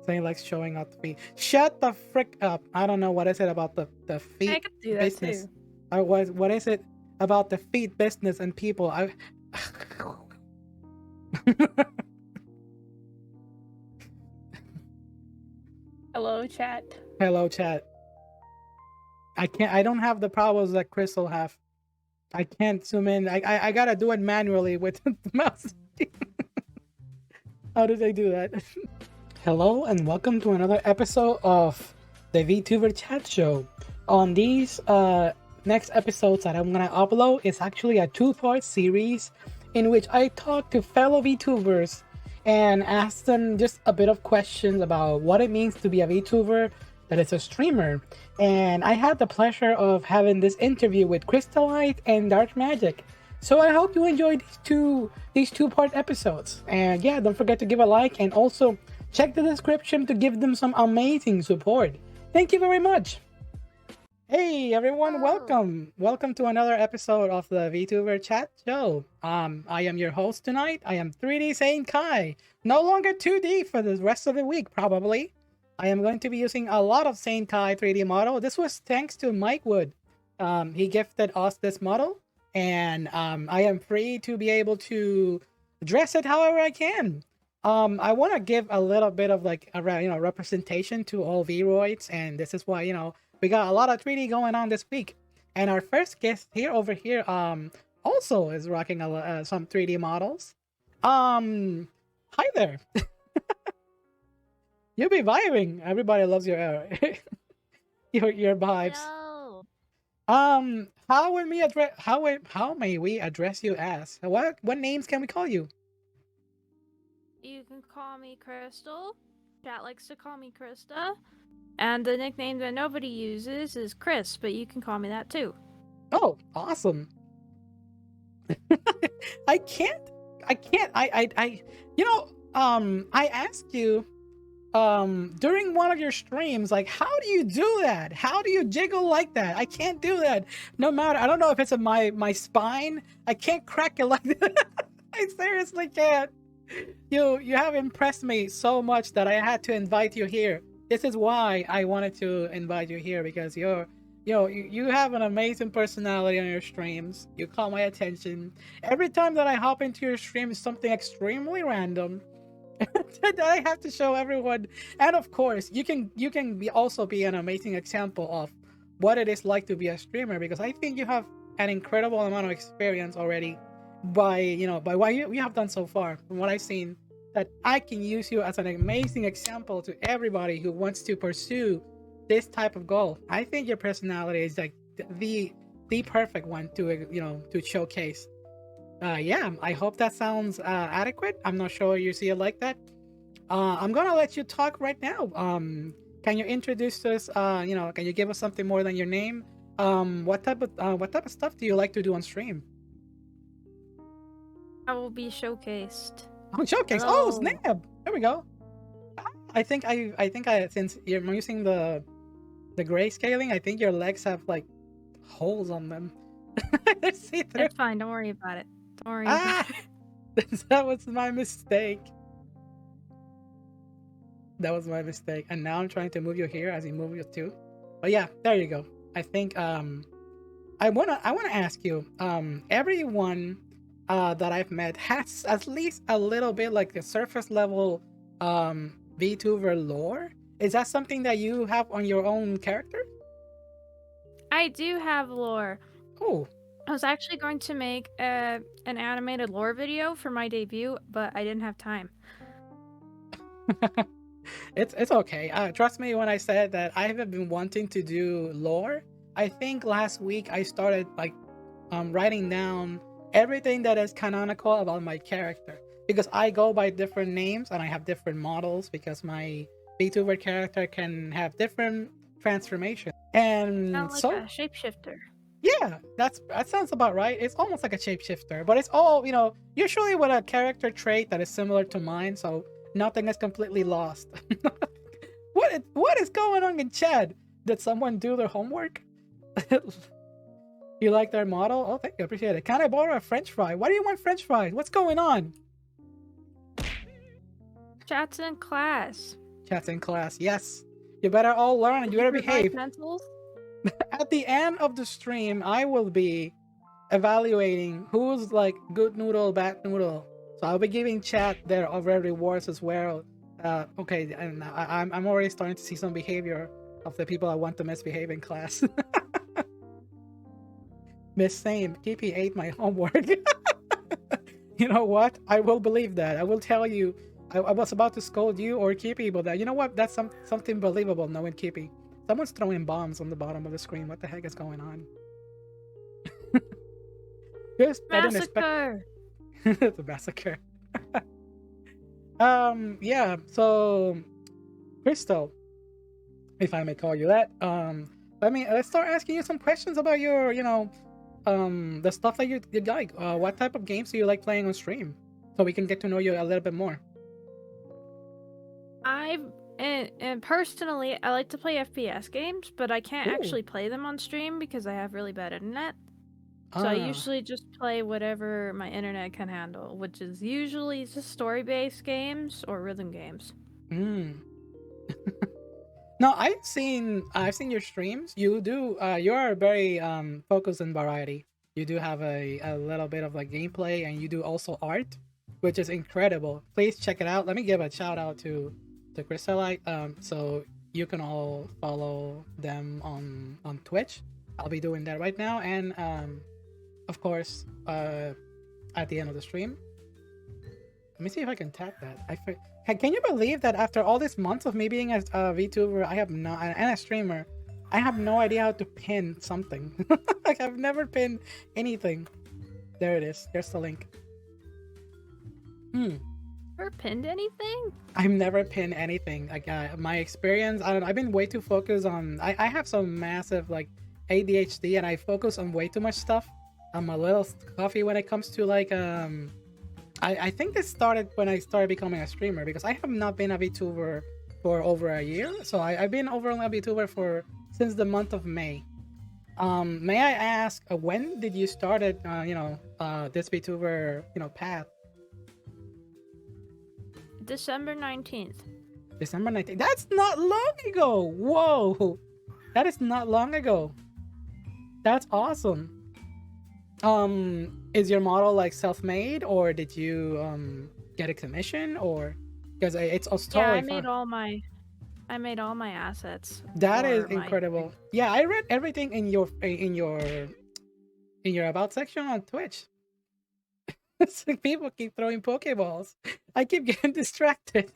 Saying like showing out the feet. Shut the frick up. I don't know what is it about the feet I could do that business. too. What is it about the feet business and people? Hello, chat. Hello, chat. I don't have the problems that Crystal have. I can't zoom in. I gotta do it manually with the mouse. How did I do that? Hello and welcome to another episode of the VTuber chat show. On these next episodes that I'm gonna upload is actually a two-part series in which I talk to fellow VTubers and ask them just a bit of questions about what it means to be a VTuber, that it's a streamer. And I had the pleasure of having this interview with Cryztalite and Dark Magic. So I hope you enjoyed these two-part episodes. And yeah, don't forget to give a like and also check the description to give them some amazing support. Thank you very much. Hey everyone, welcome to another episode of the VTuber chat show. I am your host tonight. I am 3D Saint Kai. No longer 2D for the rest of the week, probably. I am going to be using a lot of Saint Kai 3D model. This was thanks to Mike Wood. He gifted us this model, and I am free to be able to dress it however I can. I want to give a little bit of like a representation to all Vroids, and this is why we got a lot of 3D going on this week. And our first guest over here also is rocking some 3D models. Hi there. You'll be vibing. Everybody loves your your vibes. Hello. How may we address you as? What names can we call you? You can call me Crystal. Chat likes to call me Krista. And the nickname that nobody uses is Chris, but you can call me that too. Oh, awesome. I asked you during one of your streams, like, how do you do that? How do you jiggle like that? I can't do that. No matter, I don't know if it's in my spine. I can't crack it like that. I seriously can't. You have impressed me so much that I had to invite you here. This is why I wanted to invite you here, because you have an amazing personality on your streams. You caught my attention. Every time that I hop into your stream is something extremely random that I have to show everyone. And of course, you can also be an amazing example of what it is like to be a streamer, because I think you have an incredible amount of experience already by what you have done so far. From what I've seen, that I can use you as an amazing example to everybody who wants to pursue this type of goal. I think your personality is like the perfect one to showcase. Yeah, I hope that sounds adequate. I'm not sure you see it like that. I'm gonna let you talk right now. Can you introduce us? Can you give us something more than your name? What type of stuff do you like to do on stream? I will be showcased. Oh, showcase! Hello. Oh, snap! There we go. I think since you're using the grayscaling, I think your legs have like holes on them. See through. It's fine. Don't worry about it. Don't worry about it. That was my mistake. That was my mistake. And now I'm trying to move you here as you move you too. But yeah, there you go. I think I wanna ask you, everyone that I've met has at least a little bit like the surface level VTuber lore. Is that something that you have on your own character? I do have lore. Oh. I was actually going to make an animated lore video for my debut, but I didn't have time. It's okay. Trust me when I said that I have been wanting to do lore. I think last week I started like writing down everything that is canonical about my character, because I go by different names and I have different models, because my VTuber character can have different transformations. And Sound like so a shapeshifter. yeah, that sounds about right. It's almost like a shapeshifter, but it's all, usually with a character trait that is similar to mine, so nothing is completely lost. What is going on in chat? Did someone do their homework? You like their model? Oh, thank you, appreciate it. Can I borrow a French fry? Why do you want French fries? What's going on? Chat's in class. Chats in class. Yes. You better all learn and you better behave. Pencils? At the end of the stream, I will be evaluating who's like good noodle, bad noodle. So I'll be giving chat their other rewards as well. Okay, and I'm already starting to see some behavior of the people I want to misbehave in class. Miss Same, Kippy ate my homework. You know what? I will believe that. I will tell you. I was about to scold you or Kippy, but you know what? That's something believable knowing Kippy. Someone's throwing bombs on the bottom of the screen. What the heck is going on? Just I didn't expect the massacre. Yeah, so Crystal, if I may call you that, let's start asking you some questions about your, the stuff that you like. What type of games do you like playing on stream? So we can get to know you a little bit more. And personally, I like to play FPS games, but I can't Ooh. actually play them on stream because I have really bad internet. So I usually just play whatever my internet can handle, which is usually just story-based games or rhythm games. No, I've seen your streams. You are very focused on variety. You do have a little bit of like gameplay, and you do also art, which is incredible. Please check it out. Let me give a shout out to Cryztalite. So you can all follow them on Twitch. I'll be doing that right now, and of course, at the end of the stream. Let me see if I can tap that. Can you believe that after all these months of me being a VTuber, and a streamer, I have no idea how to pin something. Like I've never pinned anything. There it is. There's the link. Never pinned anything? I've never pinned anything. Like my experience, I've been way too focused on. I have some massive like ADHD, and I focus on way too much stuff. I'm a little stuffy when it comes to like I think this started when I started becoming a streamer, because I have not been a VTuber for over a year. So I've been over a VTuber since the month of May. May I ask, when did you started this VTuber path? December 19th. December 19th. That's not long ago. Whoa, that is not long ago. That's awesome. Is your model like self-made, or did you get a commission, or because it's totally I made all my assets. That is incredible. Yeah, I read everything in your about section on Twitch. It's like people keep throwing Pokeballs. I keep getting distracted.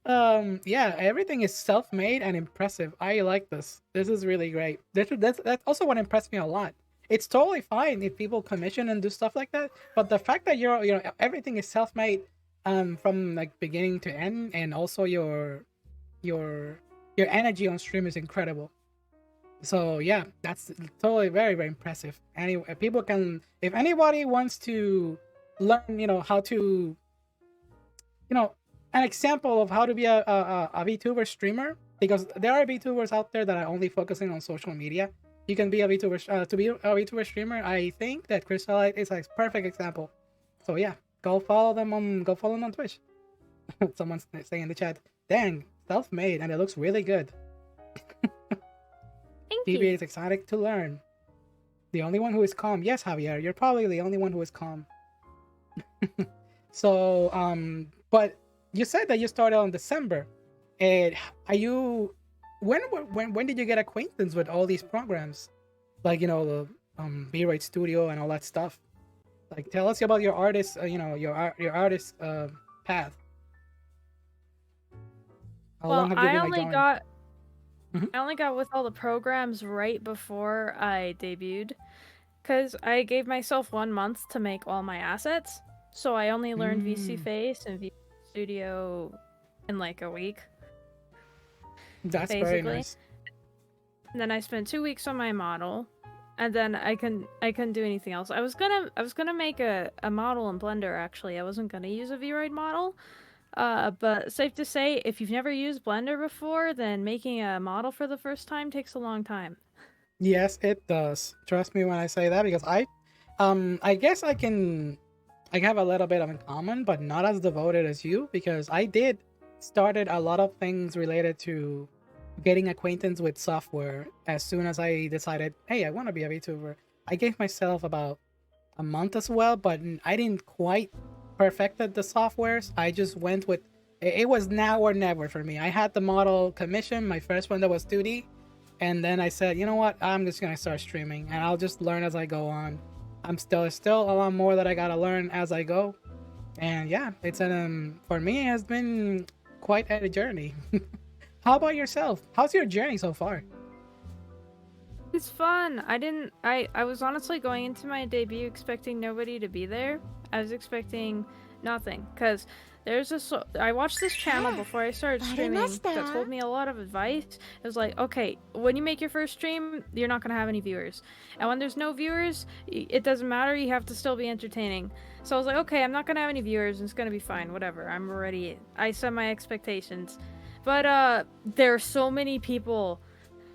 Yeah, everything is self-made and impressive. I like this. This is really great. That's also what impressed me a lot. It's totally fine if people commission and do stuff like that, but the fact that everything is self-made from like beginning to end, and also your energy on stream is incredible. So yeah, that's totally very, very impressive. Anyway, people can, if anybody wants to learn how to an example of how to be a VTuber streamer, because there are VTubers out there that are only focusing on social media. You can be a VTuber to be a VTuber streamer. I think that Cryztalite is a perfect example. So yeah, go follow them on Twitch. Someone's saying in the chat, "Dang, self-made, and it looks really good." Thank DB you. is excited to learn. The only one who is calm. Yes, Javier, you're probably the only one who is calm. So but you said that you started on December, and when did you get acquaintance with all these programs, like the B-Rate Studio and all that stuff? Like, tell us about your artist, your artist path. How long have you been only going? got Mhm. I only got with all the programs right before I debuted, because I gave myself 1 month to make all my assets. So I only learned VC Face and VC Studio in like a week. That's basically. very nice. And then I spent 2 weeks on my model, and then I couldn't do anything else. I was gonna make a model in Blender. Actually, I wasn't gonna use a V-Ride model. But safe to say, if you've never used Blender before, then making a model for the first time takes a long time. Yes, it does. Trust me when I say that, because I guess I have a little bit of in common, but not as devoted as you, because I did started a lot of things related to getting acquaintance with software as soon as I decided, hey, I want to be a VTuber. I gave myself about a month as well, but I didn't quite perfected the softwares. I just went with it was now or never for me. I had the model commission, my first one that was 2D, and then I said, you know what, I'm just gonna start streaming and I'll just learn as I go on. I'm still a lot more that I gotta learn as I go. And yeah, it's for me it has been quite a journey. How about yourself? How's your journey so far? It's fun. I was honestly going into my debut expecting nobody to be there. I was expecting nothing, because I watched this channel before I started streaming that told me a lot of advice. It was like, okay, when you make your first stream, you're not going to have any viewers. And when there's no viewers, it doesn't matter, you have to still be entertaining. So I was like, okay, I'm not going to have any viewers, and it's going to be fine, whatever. I set my expectations. But there are so many people,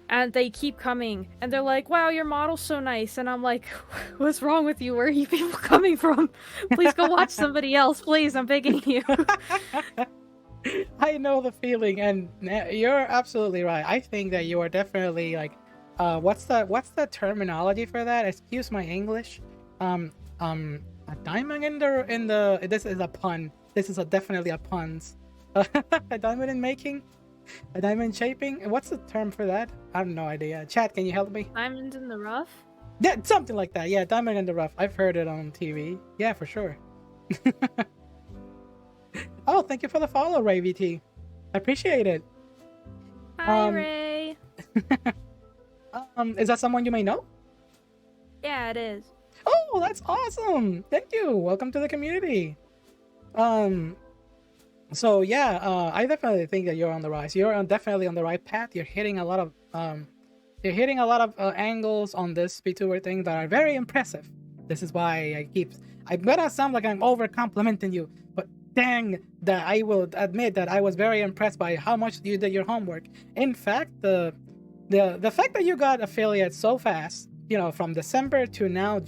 and they keep coming, and they're like, wow, your model's so nice. And I'm like, what's wrong with you? Where are you people coming from? Please go watch somebody else, please, I'm begging you. I know the feeling, and you're absolutely right. I think that you are definitely like, what's the terminology for that? Excuse my English. A diamond in the. This is a pun. This is definitely a puns. A diamond in making. A diamond shaping? What's the term for that? I have no idea. Chat, can you help me? Diamonds in the rough? Yeah, something like that. Yeah, diamond in the rough. I've heard it on TV. Yeah, for sure. Oh, thank you for the follow, Ray VT. I appreciate it. Hi, Ray. Is that someone you may know? Yeah, it is. Oh, that's awesome. Thank you. Welcome to the community. So yeah, I definitely think that you're on the rise. You're definitely on the right path. You're hitting a lot of angles on this VTuber thing that are very impressive. This is why I'm gonna sound like I'm over complimenting you, but dang, that I will admit that I was very impressed by how much you did your homework. In fact, the fact that you got affiliates so fast, from December to now,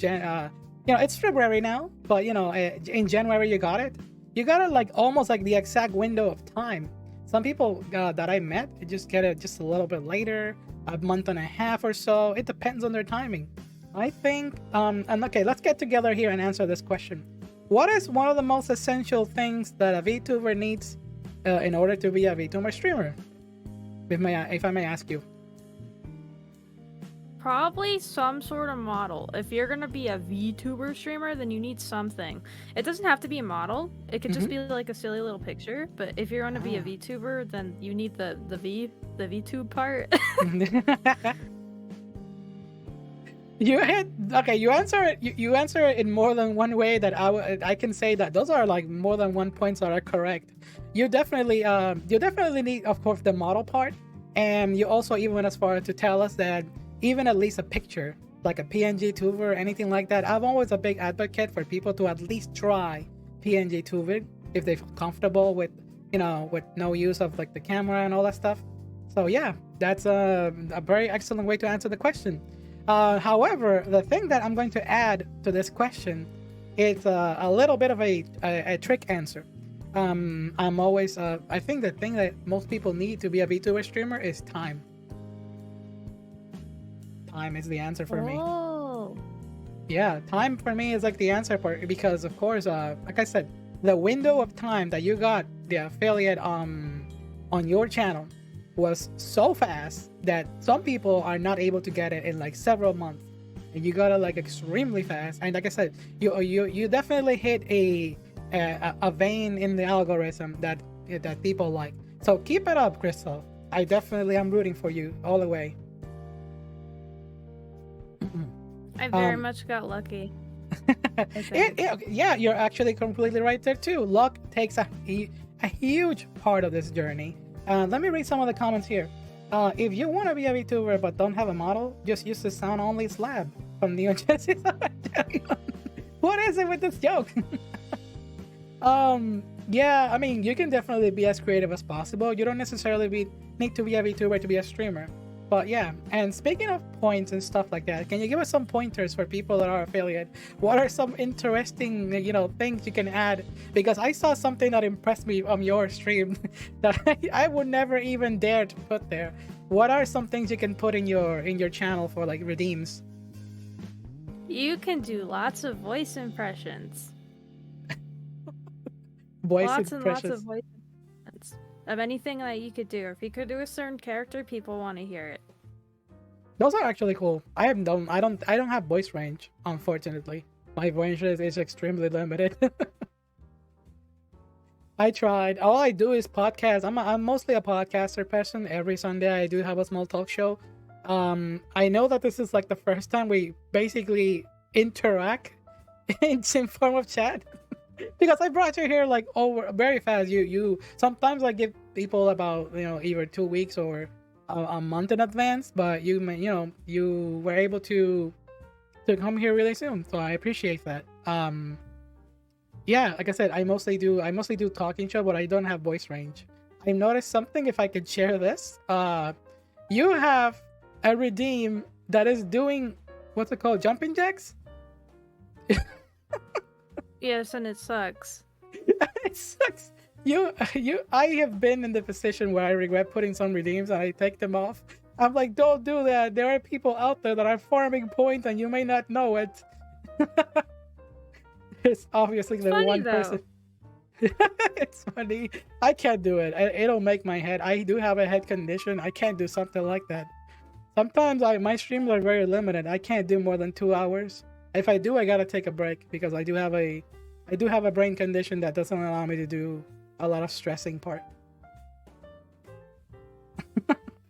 it's February now, but in January you got it. You got it like almost like the exact window of time. Some people that I met just get it just a little bit later, a month and a half or so. It depends on their timing. I think, and okay, let's get together here and answer this question. What is one of the most essential things that a VTuber needs in order to be a VTuber streamer? If I may ask you. Probably some sort of model. If you're gonna be a VTuber streamer, then you need something. It doesn't have to be a model. It could just be like a silly little picture. But if you're gonna be a VTuber, then you need the VTube part. You answer it. You answer it in more than one way that I can say that those are like more than one points that are correct. You definitely need, of course, the model part, and you also even went as far to tell us that even at least a picture, like a PNG tuber, anything like that. I'm always a big advocate for people to at least try PNG tuber if they feel comfortable with no use of like the camera and all that stuff. So yeah, that's a very excellent way to answer the question. However, the thing that I'm going to add to this question is a little bit of a trick answer. I'm always I think the thing that most people need to be a VTuber streamer is time. Time is the answer for me. Yeah, time for me is like the answer part, because of course, like I said, the window of time that you got the affiliate on your channel was so fast that some people are not able to get it in like several months, and you got it like extremely fast. And like I said, you definitely hit a vein in the algorithm that people like. So keep it up, Crystal. I definitely am rooting for you all the way. I very much got lucky. Yeah, you're actually completely right there too. Luck takes a huge part of this journey. Let me read some of the comments here. If you want to be a VTuber but don't have a model, just use the sound only slab from Neon Genesis. What is it with this joke? Yeah, I mean, you can definitely be as creative as possible. You don't necessarily need to be a VTuber to be a streamer. But yeah, and speaking of points and stuff like that, can you give us some pointers for people that are affiliate? What are some interesting, things you can add? Because I saw something that impressed me on your stream that I would never even dare to put there. What are some things you can put in your channel for like redeems? You can do lots of voice impressions. Voice Lots and lots of impressions. voice impressions of anything that you could do. If you could do a certain character, people want to hear it. Those are actually cool. I don't have voice range, unfortunately. My voice range is extremely limited. I tried. All I do is podcast. I'm mostly a podcaster person. Every Sunday I do have a small talk show. I know that this is like the first time we basically interact in some form of chat. Because I brought you here like over very fast. You sometimes I give people about either 2 weeks or a month in advance, but you were able to come here really soon, so I appreciate that. Yeah, like I said, I mostly do talking show, but I don't have voice range. I noticed something. If I could share this, you have a redeem that is doing what's it called, jumping jacks. Yes, and it sucks. It sucks. I have been in the position where I regret putting some redeems and I take them off. I'm like, don't do that. There are people out there that are farming points and you may not know it. It's obviously the funny, one though. person. It's funny. I can't do it. It'll make my head. I do have a head condition. I can't do something like that. Sometimes my streams are very limited. I can't do more than 2 hours. If I do, I gotta take a break because I do have a brain condition that doesn't allow me to do a lot of stressing part.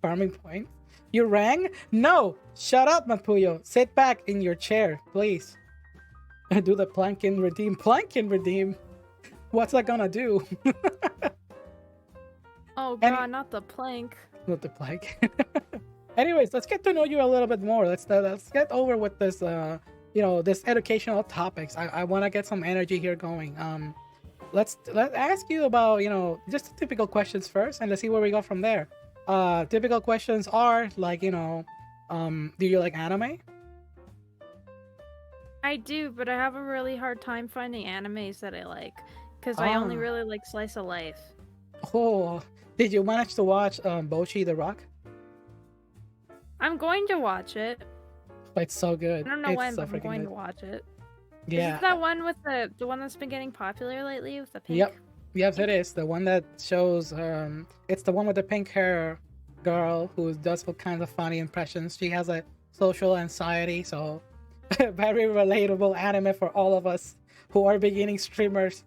Farming point. You rang? No! Shut up, Mapuyo. Sit back in your chair, please. Do the plank and redeem. Plank and redeem? What's that gonna do? Oh god, not the plank. Not the plank. Anyways, let's get to know you a little bit more. Let's get over with this this educational topics. I want to get some energy here going. Let's ask you about just the typical questions first, and let's see where we go from there. Typical questions are like do you like anime? I do, but I have a really hard time finding animes that I like because I only really like slice of life. Oh, did you manage to watch Bochi the Rock? I'm going to watch it. It's so good. I don't know It's when, so but I'm freaking going good. to watch it. Yeah. Is it that one with the one that's been getting popular lately with the pink? Yep. Yes, it is. The one that shows it's the one with the pink hair girl who does all kinds of funny impressions. She has a social anxiety, so very relatable anime for all of us who are beginning streamers.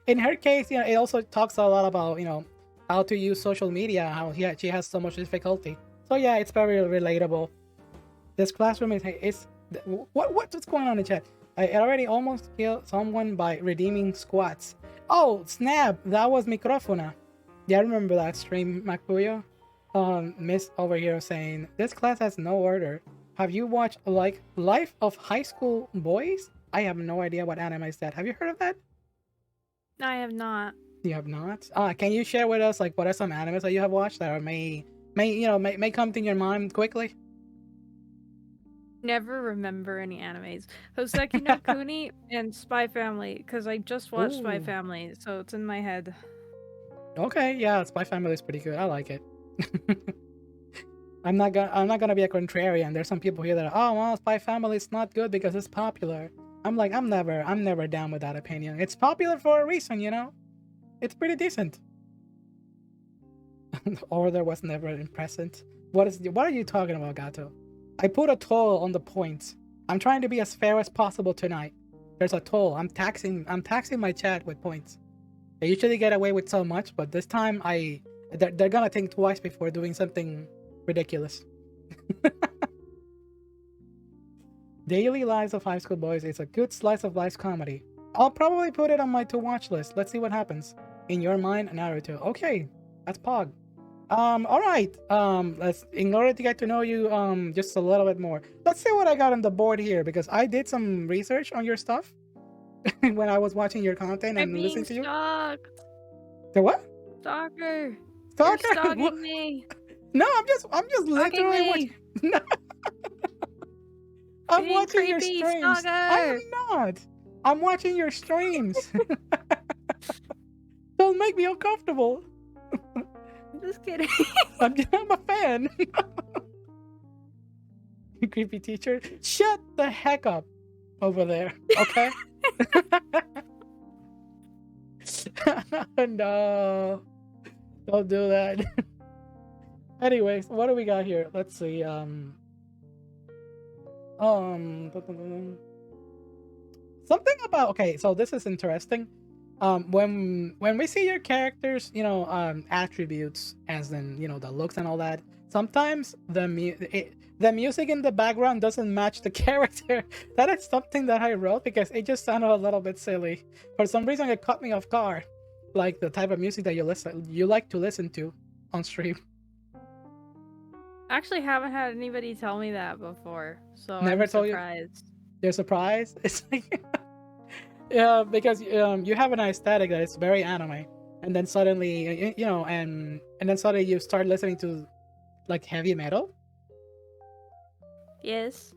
In her case, it also talks a lot about, how to use social media, how she has so much difficulty. So yeah, it's very relatable. This classroom is what's going on in chat? I already almost killed someone by redeeming squats. Oh, snap! That was Microfona. Yeah, I remember that stream, Makuyo. Miss over here saying, this class has no order. Have you watched, like, Life of High School Boys? I have no idea what anime is that. Have you heard of that? I have not. You have not? Can you share with us, like, what are some animes that you have watched that are may come to your mind quickly? Never remember any animes. Hoseki no Kuni and Spy Family, because I just watched Spy Ooh. Family, so it's in my head. Okay, yeah, Spy Family is pretty good. I like it. I'm not gonna be a contrarian. There's some people here that are, oh well, Spy Family is not good because it's popular. I'm like, I'm never down with that opinion. It's popular for a reason, It's pretty decent. Order was never present. What are you talking about, Gato? I put a toll on the points. I'm trying to be as fair as possible tonight. There's a toll. I'm taxing my chat with points. I usually get away with so much, but this time they're gonna think twice before doing something ridiculous. Daily Lives of High School Boys is a good slice of life comedy. I'll probably put it on my to-watch list. Let's see what happens. In your mind, Naruto. Okay, that's Pog. Alright. In order to get to know you just a little bit more, let's see what I got on the board here, because I did some research on your stuff when I was watching your content and listening to you. Stalked. The what? Stalker. Stalker? You're stalking me. No, I'm just Stalking literally me! watching. I'm Being watching your creepy, streams. I stalker! am not. I'm watching your streams. Don't make me uncomfortable. I'm just kidding. I'm a fan. Creepy teacher. Shut the heck up over there. Okay. No. Don't do that. Anyways, what do we got here? Let's see. Something about, okay, so this is interesting. When we see your characters, attributes, as in, the looks and all that, sometimes the music in the background doesn't match the character. That is something that I wrote because it just sounded a little bit silly. For some reason, it caught me off guard, like the type of music that you like to listen to on stream. Actually, haven't had anybody tell me that before, so Never I'm told you? surprised. You're surprised? It's like, yeah, because you have an aesthetic that is very anime, and then suddenly, and then suddenly you start listening to like heavy metal. Yes.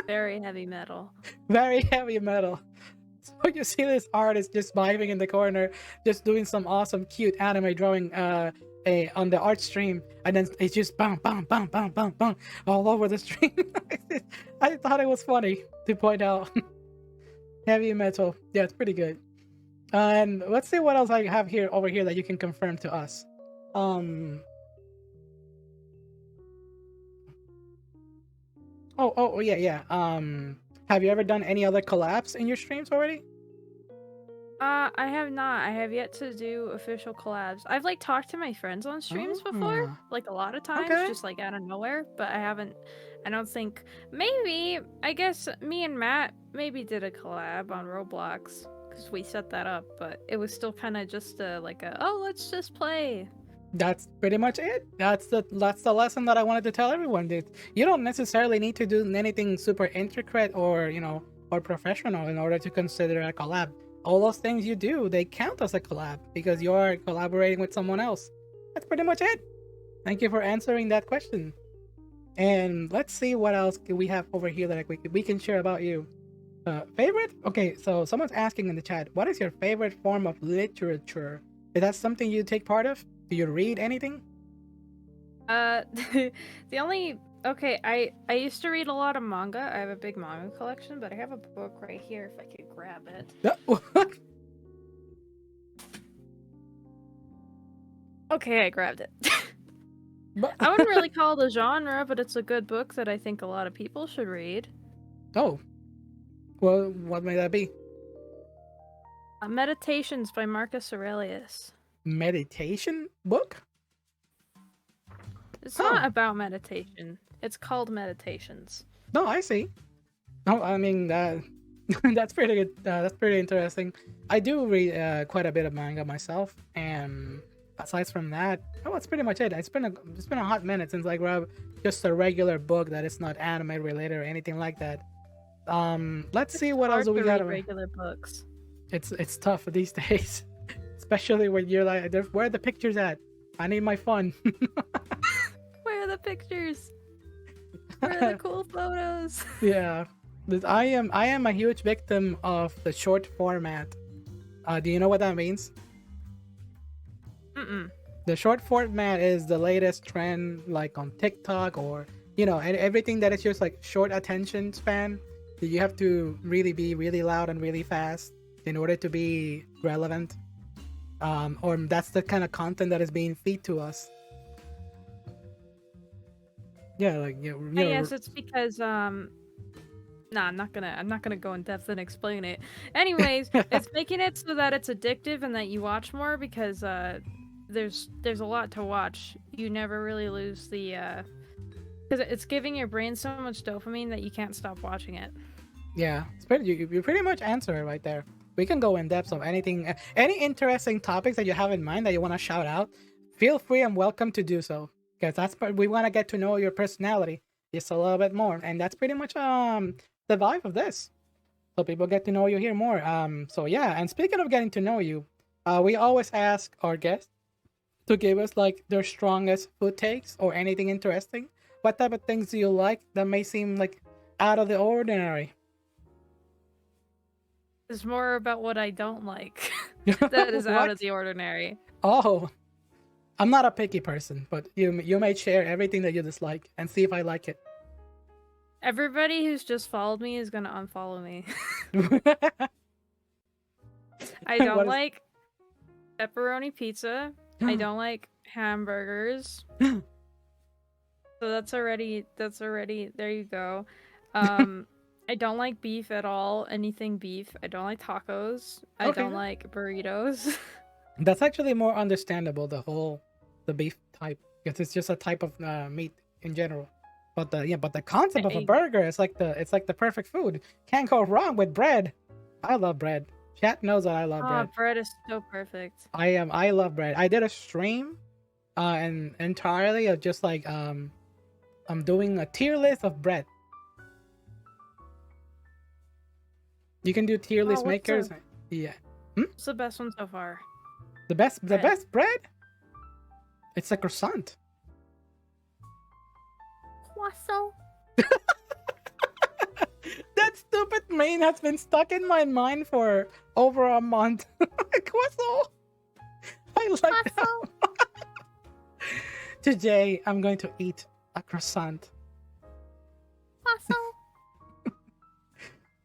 Very heavy metal. Very heavy metal. So you see this artist just vibing in the corner, just doing some awesome, cute anime drawing on the art stream, and then it's just bam, bam, bam, bam, bam, bam, all over the stream. I thought it was funny to point out. Heavy metal. Yeah, it's pretty good. And let's see what else I have here over here that you can confirm to us. Oh, yeah. Have you ever done any other collabs in your streams already? I have not. I have yet to do official collabs. I've like talked to my friends on streams before, like a lot of times, Okay. just like out of nowhere, but I haven't. I don't think. Maybe. I guess me and Matt maybe did a collab on Roblox because we set that up, but it was still kind of just oh, let's just play. That's pretty much it. That's the lesson that I wanted to tell everyone. That you don't necessarily need to do anything super intricate or or professional in order to consider a collab. All those things you do, they count as a collab because you are collaborating with someone else. That's pretty much it. Thank you for answering that question. And let's see what else we have over here that we can share about you. Favorite? Okay, so someone's asking in the chat, what is your favorite form of literature? Is that something you take part of? Do you read anything? The only okay, I used to read a lot of manga. I have a big manga collection, but I have a book right here if I could grab it. Okay, I grabbed it. I wouldn't really call it a genre, but it's a good book that I think a lot of people should read. Oh. Well, what may that be? Meditations by Marcus Aurelius. Meditation book? It's not about meditation. It's called Meditations. No, I see. No, I mean that's pretty good. That's pretty interesting. I do read quite a bit of manga myself, and aside from that, that's pretty much it. It's been a hot minute since I grabbed just a regular book that is not anime related or anything like that. Let's see what else do we got. Regular books. It's tough these days, especially when you're like, where are the pictures at? I need my fun. Where are the pictures? Where are the cool photos? Yeah, I am a huge victim of the short format. Do you know what that means? The short format is the latest trend, like on TikTok or and everything that is just like short attention span. You have to really be really loud and really fast in order to be relevant. Or that's the kind of content that is being fed to us. Yeah, like yes, it's because I'm not gonna go in depth and explain it. Anyways, it's making it so that it's addictive and that you watch more because there's a lot to watch. You never really lose the because it's giving your brain so much dopamine that you can't stop watching it. Yeah, you pretty much answer it right there. We can go in depth of anything, any interesting topics that you have in mind that you want to shout out. Feel free and welcome to do so, because we want to get to know your personality just a little bit more, and that's pretty much the vibe of this. So people get to know you here more. So yeah, and speaking of getting to know you, we always ask our guests to give us like their strongest food takes or anything interesting. What type of things do you like that may seem like out of the ordinary? It's more about what I don't like that is out of What? the ordinary. Oh, I'm not a picky person, but you may share everything that you dislike and see if I like it. Everybody who's just followed me is gonna unfollow me. I What don't is- like pepperoni pizza. I don't like hamburgers. So that's already there you go. I don't like beef at all. Anything beef. I don't like tacos. I Okay. don't like burritos. That's actually more understandable. The beef type, because it's just a type of meat in general. But the concept of a I- burger is like the perfect food. Can't go wrong with bread. I love bread. Chat knows that I love bread. Bread is so perfect. I love bread. I did a stream, and entirely of just like I'm doing a tier list of bread. You can do tier list what's makers. the- Yeah. What's the best one so far? The best Bread. bread? It's a croissant. Croissant. That stupid name has been stuck in my mind for over a month. Croissant. I like that. Today I'm going to eat a croissant. Croissant.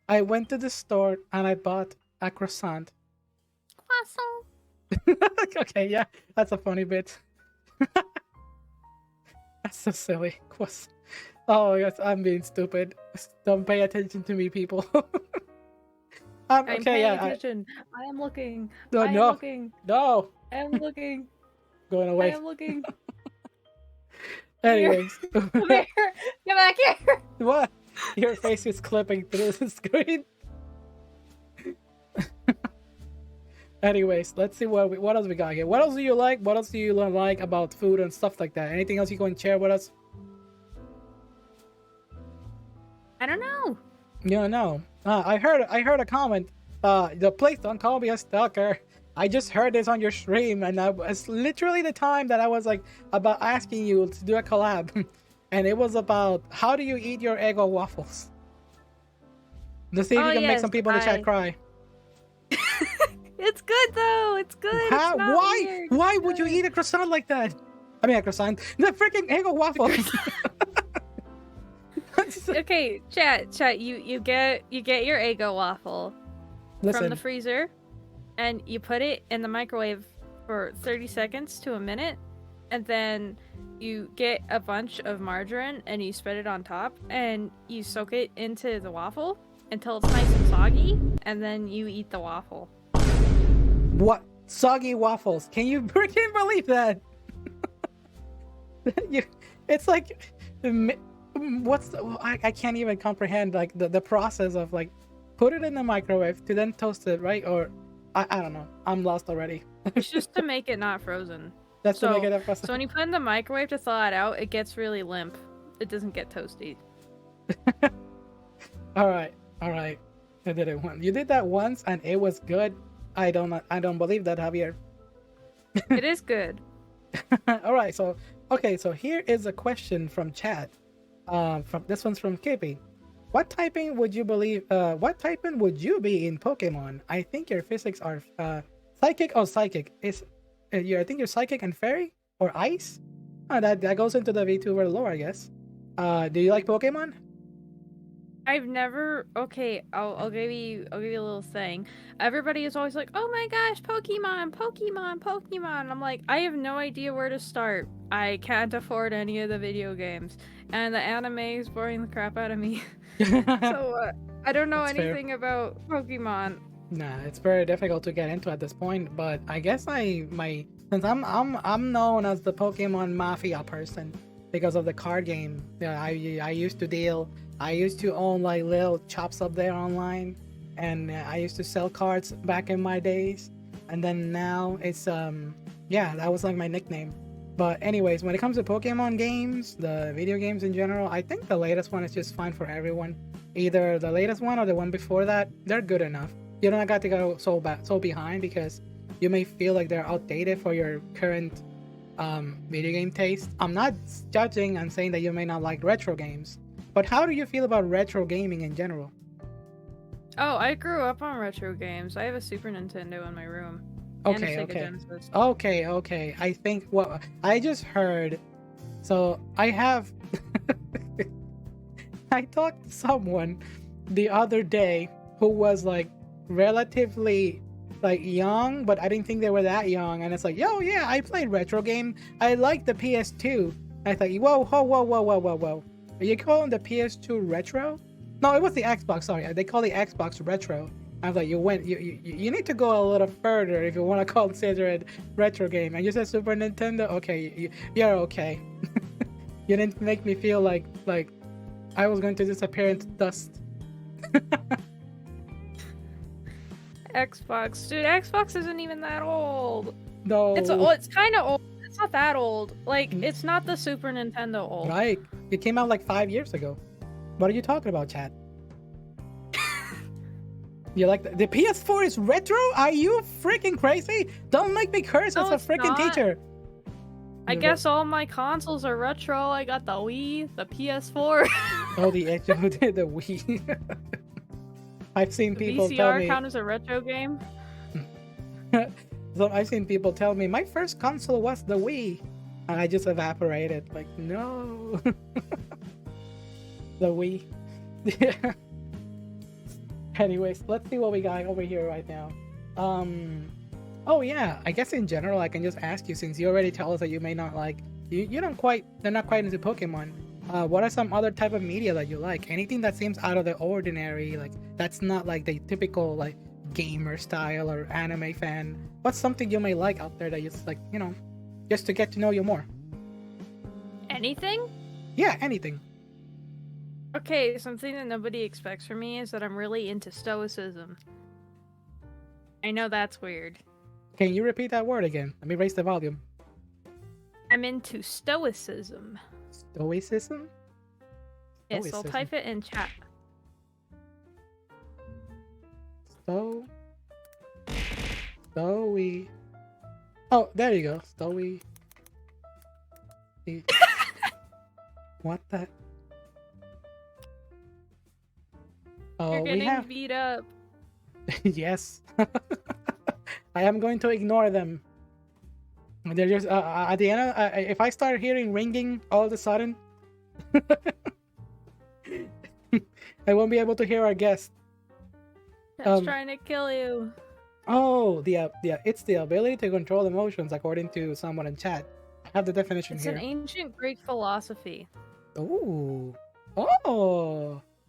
I went to the store and I bought a croissant. Croissant. Okay, yeah, that's a funny bit. That's so silly. Oh, yes, I'm being stupid. Don't pay attention to me, people. I'm Okay, paying yeah. attention. I am looking. No, I am no, looking. no, I am looking. going I away. am looking. Anyways, Come here. Get back here. what? Your face is clipping through the screen. Anyways, let's see what else we got here. What else do you like? What else do you like about food and stuff like that? Anything else you going to share with us? I don't know. Yeah, no. I heard a comment. Please don't call me a stalker. I just heard this on your stream, and it's literally the time that I was like about asking you to do a collab, and it was about how do you eat your Eggo waffles. Let's see if you can make some people in the chat cry. It's good though. It's good. How? It's not Why? weird. Why It's would you good. eat a croissant like that? I mean, a croissant. The freaking Eggo waffles. Okay, chat. You get your Eggo waffle from Listen, the freezer, and you put it in the microwave for 30 seconds to a minute, and then you get a bunch of margarine and you spread it on top, and you soak it into the waffle until it's nice and soggy, and then you eat the waffle. what? Soggy waffles. Can you freaking believe that? It's like, I can't even comprehend like the process of like put it in the microwave to then toast it, right? Or I don't know. I'm lost already. It's just to make it not frozen. That's to make So- it a process. So when you put it in the microwave to thaw it out, it gets really limp. It doesn't get toasty. All right. I did it once. You did that once, and it was good. I don't believe that, Javier. It is good. All right. So so here is a question from chat. From this one's from Kippy. What typing would you believe? What typing would you be in Pokemon? I think your physics are psychic. Oh, psychic is. I think you're psychic and fairy or ice. That goes into the VTuber lore, I guess. Do you like Pokemon? I've never. Okay, I'll give you a little thing. Everybody is always like, "Oh my gosh, Pokemon!" I'm like, I have no idea where to start. I can't afford any of the video games, and the anime is boring the crap out of me. So I don't know That's fair. anything about Pokemon. Nah, it's very difficult to get into at this point. But I guess since I'm known as the Pokemon Mafia person because of the card game. Yeah, I used to own like little shops up there online, and I used to sell cards back in my days. And then now it's yeah, that was like my nickname. But anyways, when it comes to Pokemon games, the video games in general, I think the latest one is just fine for everyone. Either the latest one or the one before that, they're good enough. You don't got to go so behind because you may feel like they're outdated for your current video game taste. I'm not judging and saying that you may not like retro games, but how do you feel about retro gaming in general? Oh, I grew up on retro games. I have a Super Nintendo in my room. And a Okay, Sega okay. Genesis. Okay. I think what I just heard. So I have. I talked to someone the other day who was like relatively like young, but I didn't think they were that young. And it's like, yo, yeah, I played retro game. I like the PS2. I thought, whoa. Are you calling the PS2 retro? No, it was the Xbox. Sorry, they call the Xbox retro. I was like, you need to go a little further if you want to consider it retro game. And you said Super Nintendo. Okay, you're okay. You didn't make me feel like I was going to disappear into dust. Xbox. Dude, Xbox isn't even that old. No. It's kind of old. It's not that old. Like, it's not the Super Nintendo old. Right. It came out like 5 years ago. What are you talking about, Chad? You like the PS4 is retro? Are you freaking crazy? Don't make me curse No, as a it's freaking not. teacher. I guess all my consoles are retro. I got the Wii, the PS4. Oh, the Wii. I've seen people tell VCR me. count as a retro game? So I've seen people tell me my first console was the Wii, and I just evaporated. Like, no. The Wii. Yeah. Anyways, let's see what we got over here right now. Oh yeah, I guess in general I can just ask you, since you already tell us that you may not like they're not quite into Pokemon. What are some other type of media that you like? Anything that seems out of the ordinary, like that's not like the typical like gamer style or anime fan. What's something you may like out there that you like, just to get to know you more? Anything? Yeah, anything. Okay, something that nobody expects from me is that I'm really into stoicism. I know that's weird. Can you repeat that word again? Let me raise the volume. I'm into stoicism. Stoicism? Yes, I'll Stoicism. type it in chat. Stowy. Oh, there you go. Stowy. What the? Oh, You're we getting have. beat up. Yes. I am going to ignore them. They're just at the end. If I start hearing ringing all of a sudden, I won't be able to hear our guest. That's trying to kill you. Oh, it's the ability to control emotions, according to someone in chat. I have the definition It's here. an ancient Greek philosophy. Oh,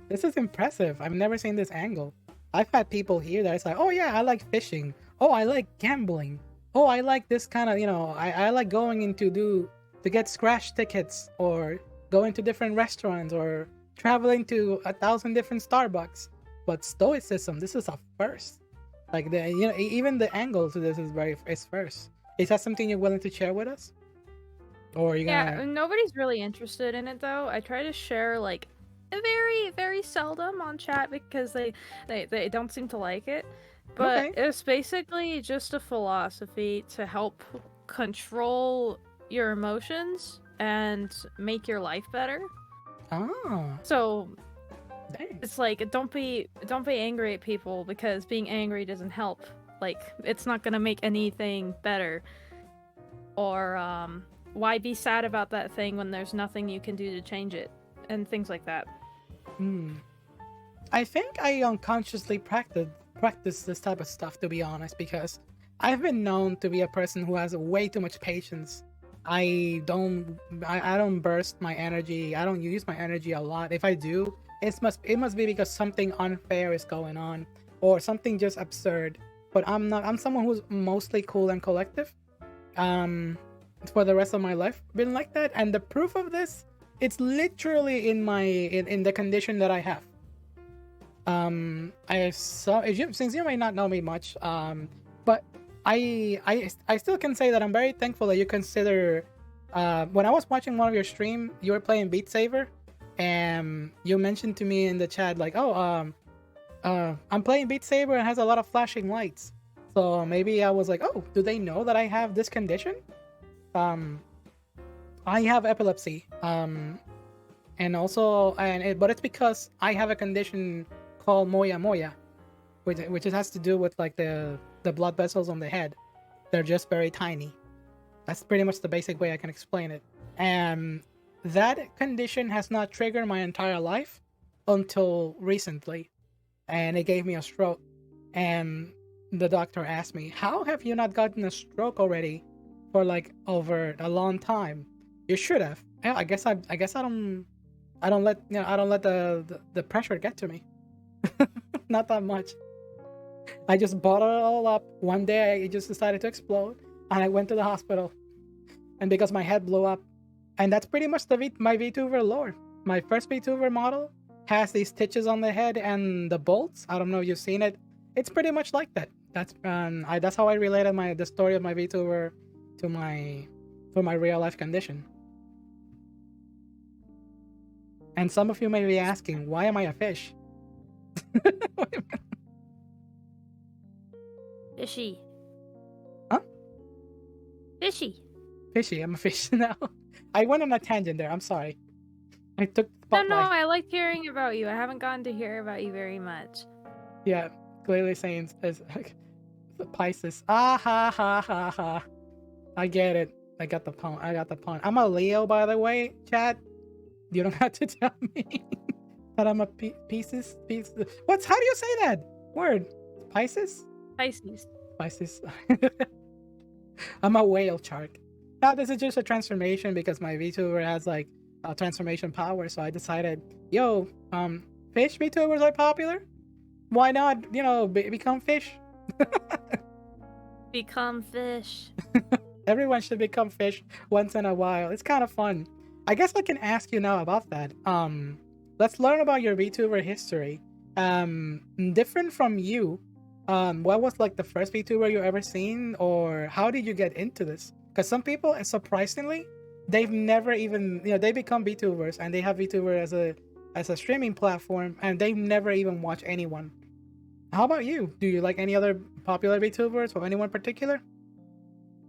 this is impressive. I've never seen this angle. I've had people here that it's like, oh yeah, I like fishing. Oh, I like gambling. Oh, I like this kind of, I like going to get scratch tickets, or going to different restaurants, or traveling to 1,000 different Starbucks. But stoicism, this is a first. Like even the angle to this is first. Is that something you're willing to share with us? Or are you gonna... Yeah, nobody's really interested in it though. I try to share like very, very seldom on chat because they don't seem to like it. But Okay. it's basically just a philosophy to help control your emotions and make your life better. Oh, So thanks. it's like don't be angry at people, because being angry doesn't help. Like, it's not gonna make anything better. Or why be sad about that thing when there's nothing you can do to change it, and things like that. I think I unconsciously practice this type of stuff, to be honest, because I've been known to be a person who has way too much patience. I don't burst my energy. I don't use my energy a lot. If I do, it must be because something unfair is going on, or something just absurd. But I'm someone who's mostly cool and collective. For the rest of my life been like that, and the proof of this, it's literally in the condition that I have. Since you may not know me much, but I still can say that I'm very thankful that you consider. When I was watching one of your stream, you were playing Beat Saber, and you mentioned to me in the chat like, I'm playing Beat Saber and it has a lot of flashing lights. So maybe I was like, oh, do they know that I have this condition? I have epilepsy. And also, but it's because I have a condition called moya moya, which it has to do with like the blood vessels on the head. They're just very tiny. That's pretty much the basic way I can explain it. And that condition has not triggered my entire life until recently, and it gave me a stroke. And the doctor asked me, "How have you not gotten a stroke already for like over a long time? You should have." Yeah, I guess I don't let the pressure get to me. Not that much. I just bottled it all up. One day, I just decided to explode, and I went to the hospital. And because my head blew up, and that's pretty much my VTuber lore. My first VTuber model has these stitches on the head and the bolts. I don't know if you've seen it. It's pretty much like that. That's how I related the story of my VTuber to my real life condition. And some of you may be asking, why am I a fish? Fishy. Huh? Fishy. Fishy, I'm a fish now. I went on a tangent there. I'm sorry. I took the spotlight. No, I liked hearing about you. I haven't gotten to hear about you very much. Yeah, clearly saying is like Pisces. Ah ha ha ha ha. I get it. I got the pun. I'm a Leo, by the way, chat. You don't have to tell me that I'm a Pisces. How do you say that word? Pisces? Pisces. I'm a whale shark. Now this is just a transformation because my VTuber has like a transformation power. So I decided, fish VTubers are popular. Why not, become fish? Become fish. Everyone should become fish once in a while. It's kind of fun. I guess I can ask you now about that. Let's learn about your VTuber history. Different from you, what was like the first VTuber you ever seen, or how did you get into this? Because some people, surprisingly, they've never even, they become VTubers and they have VTuber as a streaming platform, and they've never even watched anyone. How about you? Do you like any other popular VTubers or anyone particular?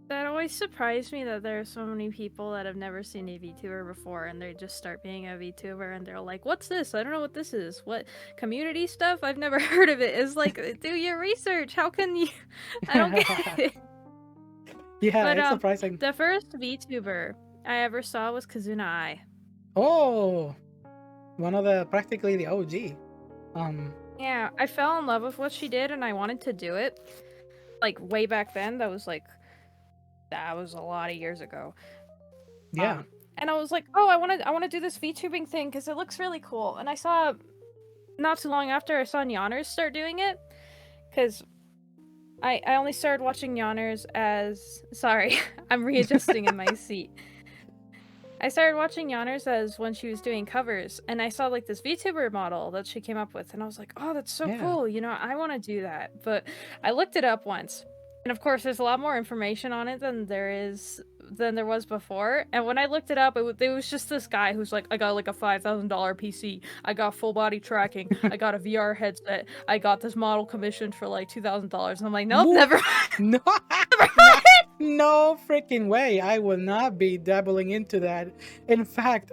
That always surprised me that there are so many people that have never seen a VTuber before, and they just start being a VTuber and they're like, "What's this? I don't know what this is. What community stuff? I've never heard of it." It's like, do your research. How can you? I don't get it. Yeah, But it's surprising. the first VTuber I ever saw was Kazuna Ai. Oh, one of practically the OG. Yeah, I fell in love with what she did, and I wanted to do it. Like way back then, that was a lot of years ago. Yeah. And I was like, oh, I want to do this VTubing thing because it looks really cool. And I saw, not too long after, I saw Nyanners start doing it. Because I only started watching Nyanners as... Sorry, I'm readjusting in my seat. I started watching Nyanners as when she was doing covers. And I saw like this VTuber model that she came up with. And I was like, oh, that's so cool. I want to do that. But I looked it up once. And of course, there's a lot more information on it than there was before. And when I looked it up, it was just this guy who's like, I got like a $5,000 PC. I got full body tracking. I got a VR headset. I got this model commissioned for like $2,000. And I'm like, nope, never. No, no freaking way. I will not be dabbling into that. In fact,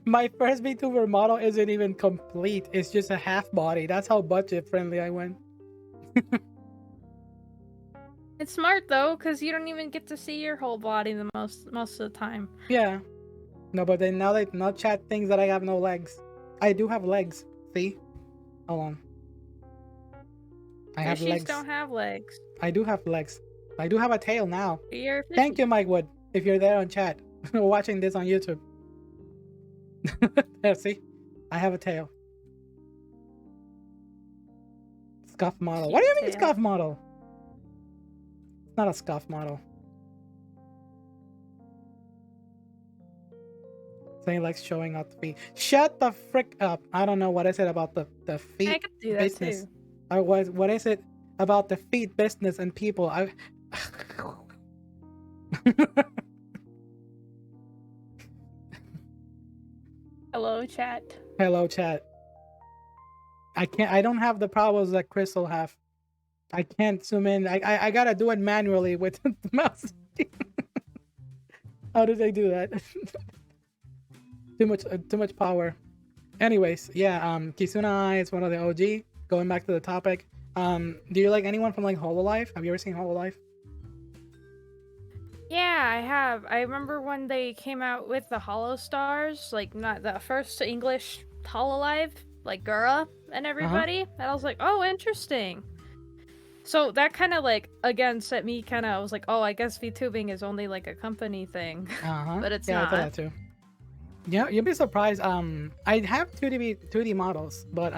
my first VTuber model isn't even complete. It's just a half body. That's how budget friendly I went. It's smart though, because you don't even get to see your whole body the most of the time. Yeah. No, but then now chat thinks that I have no legs. I do have legs. See? Hold on. I have legs. Fishies don't have legs. I do have legs. I do have a tail now. You're a fishy. Thank you, Mike Wood, if you're there on chat watching this on YouTube. There, see? I have a tail. Scuff model. Cute What do you mean tail. scuff model? It's not a scuff model. Saying like showing out the feet. Shut the frick up. I don't know what is it about the feet I could do that business. too. What is it about the feet business and people? Hello, chat. Hello, chat. I don't have the problems that Crystal have. I can't zoom in. I gotta do it manually with the mouse. How did they do that? Too much power. Anyways, yeah, Kisuna is one of the OG. Going back to the topic, do you like anyone from like Hololive? Have you ever seen Hololive? Yeah, I have. I remember when they came out with the Hollow Stars, like not the first English Hololive, like Gura and everybody. And I was like, oh, interesting. So that kind of like again set me kind of. I was like, oh, I guess VTubing is only like a company thing, but it's Yeah, not. I thought that too. Yeah, you'd be surprised. I have 2D models, but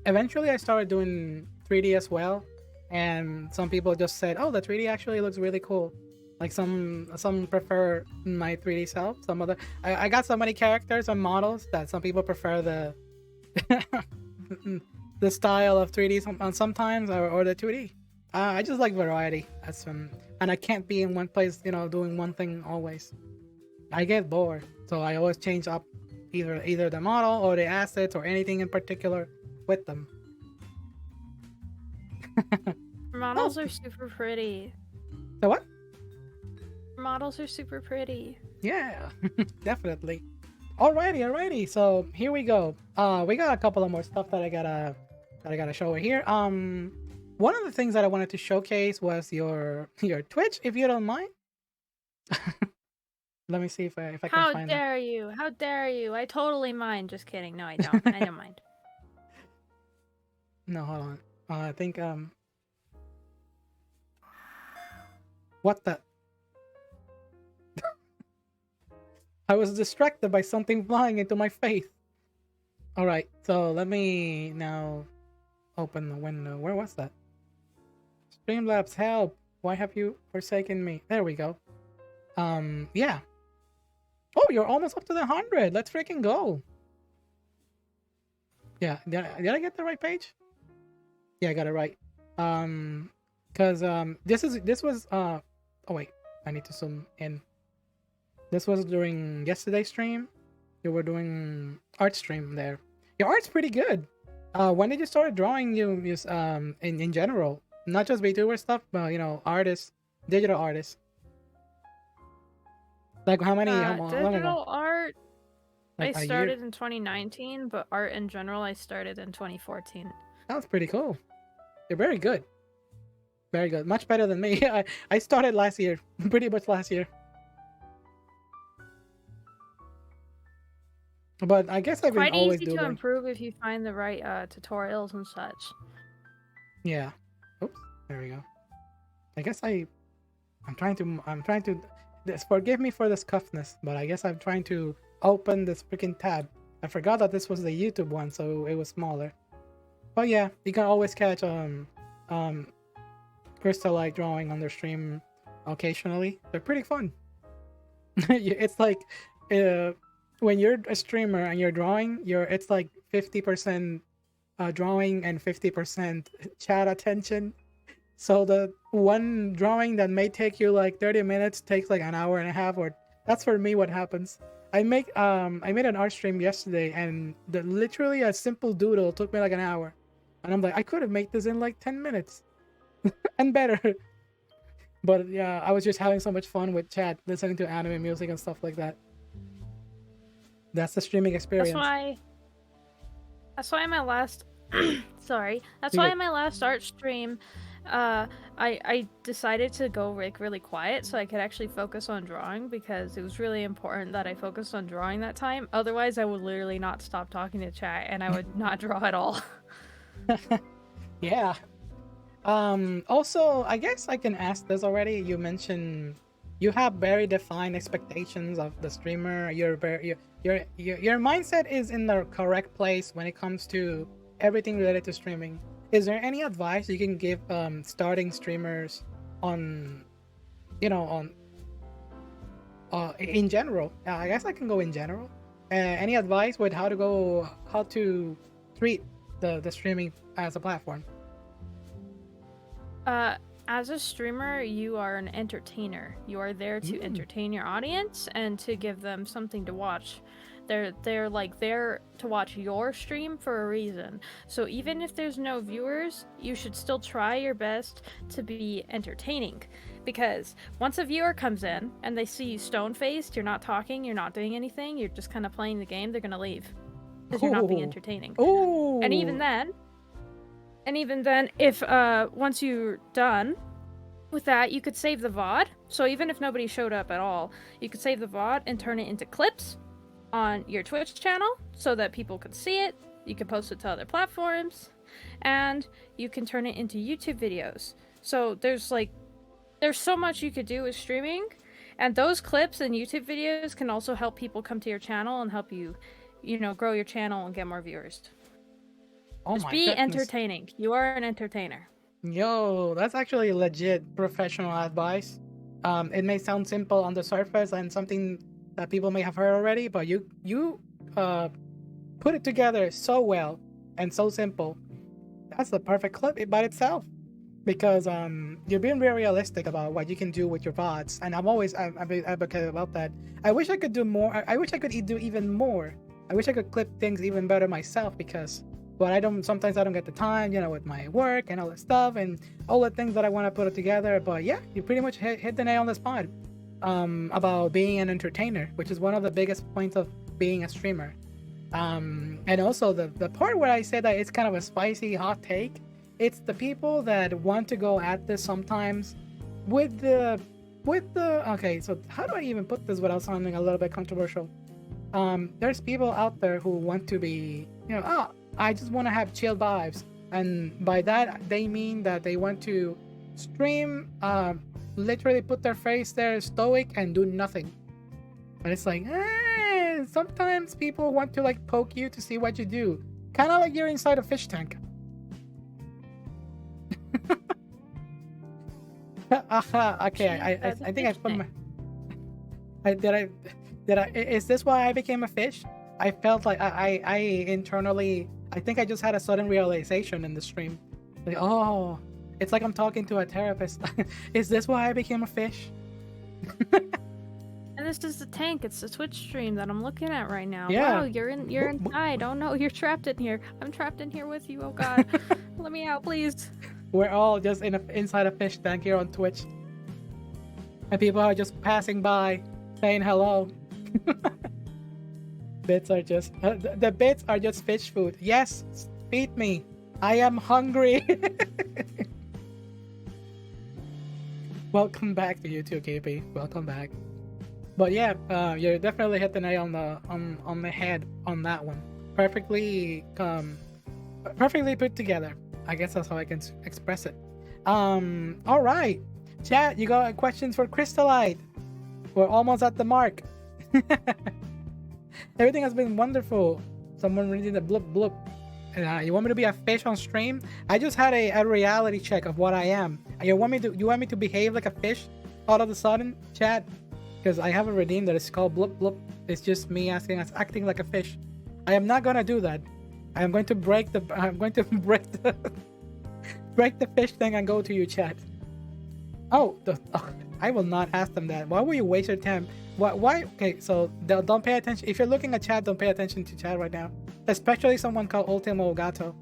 eventually I started doing 3D as well, and some people just said, "Oh, the 3D actually looks really cool." Like some prefer my 3D self. Some other I got so many characters and models that some people prefer the the style of 3D sometimes or the 2D. I just like variety. That's and I can't be in one place, doing one thing always. I get bored, so I always change up either the model or the assets or anything in particular with them. Models are super pretty. So what? Models are super pretty. Yeah, definitely. Alrighty. So here we go. We got a couple of more stuff that I gotta show here. One of the things that I wanted to showcase was your Twitch, if you don't mind. Let me see if I can How find dare you? How dare you? I totally mind. Just kidding. No, I don't. I don't mind. No, hold on. I think what the? I was distracted by something flying into my face. All right, so let me now open the window. Where was that? Streamlabs, help! Why have you forsaken me? There we go. Yeah. Oh, you're almost up to the 100. Let's freaking go. Yeah, did I get the right page? Yeah, I got it right. Cause this was oh wait, I need to zoom in. This was during yesterday's stream. You were doing art stream there. Your art's pretty good. When did you start drawing? You in general, not just VTuber stuff, but artists, digital artists. Like how many? How long ago? Digital art. Like I started in 2019, but art in general, I started in 2014. That's pretty cool. You're very good. Very good. Much better than me. I started last year. Pretty much last year. But I guess I've been always doing. Quite easy to improve if you find the right tutorials and such. Yeah. Oops. There we go. I guess I'm trying to. Forgive me for the scuffness, but I guess I'm trying to open this freaking tab. I forgot that this was the YouTube one, so it was smaller. But yeah, you can always catch Cryztalite drawing on their stream occasionally. They're pretty fun. It's like when you're a streamer and you're drawing, it's like 50% drawing and 50% chat attention. So the one drawing that may take you like 30 minutes takes like an hour and a half, or that's for me what happens. I made an art stream yesterday, and literally a simple doodle took me like an hour. And I'm like, I could have made this in like 10 minutes and better. But yeah, I was just having so much fun with chat, listening to anime music and stuff like that. That's the streaming experience. That's why my last sorry. That's why in my last art stream I decided to go like really quiet so I could actually focus on drawing, because it was really important that I focused on drawing that time. Otherwise, I would literally not stop talking to chat and I would not draw at all. Yeah. Also, I guess I can ask this already. You mentioned you have very defined expectations of the streamer. Your mindset is in the correct place when it comes to everything related to streaming. Is there any advice you can give starting streamers on in general? I guess I can go in general. Any advice with how to treat the streaming as a platform? As a streamer, you are an entertainer. You are there to entertain your audience and to give them something to watch. They're like there to watch your stream for a reason. So even if there's no viewers, you should still try your best to be entertaining. Because once a viewer comes in and they see you stone-faced, you're not talking, you're not doing anything, you're just kind of playing the game, they're gonna leave. Because you're not being entertaining. Ooh. And even then, if once you're done with that, you could save the VOD. So even if nobody showed up at all, you could save the VOD and turn it into clips on your Twitch channel so that people could see it. You can post it to other platforms, and you can turn it into YouTube videos. So there's so much you could do with streaming, and those clips and YouTube videos can also help people come to your channel and help you, grow your channel and get more viewers. Oh Just my be goodness. entertaining. You are an entertainer. Yo, that's actually legit professional advice. It may sound simple on the surface and something that people may have heard already, but you put it together so well and so simple. That's the perfect clip by itself. Because you're being very realistic about what you can do with your VODs, and I'm always advocate about that. I wish I could do more. I wish I could do even more. I wish I could clip things even better myself, because sometimes I don't get the time, with my work and all that stuff and all the things that I want to put it together. But yeah, you pretty much hit the nail on the spot about being an entertainer, which is one of the biggest points of being a streamer. And also the part where I say that it's kind of a spicy hot take. It's the people that want to go at this sometimes with the okay, so how do I even put this without sounding a little bit controversial? There's people out there who want to be, I just want to have chill vibes, and by that they mean that they want to stream, literally put their face there stoic and do nothing. And it's like, sometimes people want to like poke you to see what you do, kind of like you're inside a fish tank. Okay, I think I put my. Is this why I became a fish? I felt like I internally, I think I just had a sudden realization in the stream. Like, oh, it's like I'm talking to a therapist. Is this why I became a fish? And this is the tank. It's the Twitch stream that I'm looking at right now. Yeah. Wow, you're inside. Oh no, you're trapped in here. I'm trapped in here with you. Oh god, let me out, please. We're all just inside a fish tank here on Twitch, and people are just passing by, saying hello. Bits are just the bits are just fish food. Yes, feed me. I am hungry. Welcome back to you too, KP. Welcome back. But yeah, you definitely hit the nail on the head on that one. Perfectly put together. I guess that's how I can express it. All right, chat. You got questions for Cryztalite? We're almost at the mark. Everything has been wonderful. Someone reading the blip blip. You want me to be a fish on stream? I just had a reality check of what I am. You want me to behave like a fish all of a sudden, chat? Because I have a redeem that is called blip blip. It's just me acting like a fish. I am not gonna do that. I'm going to break the break the fish thing and go to you, chat. I will not ask them that. Why will you waste your time? Why? Okay, so don't pay attention. If you're looking at chat, don't pay attention to chat right now. Especially someone called Ultimo Gato.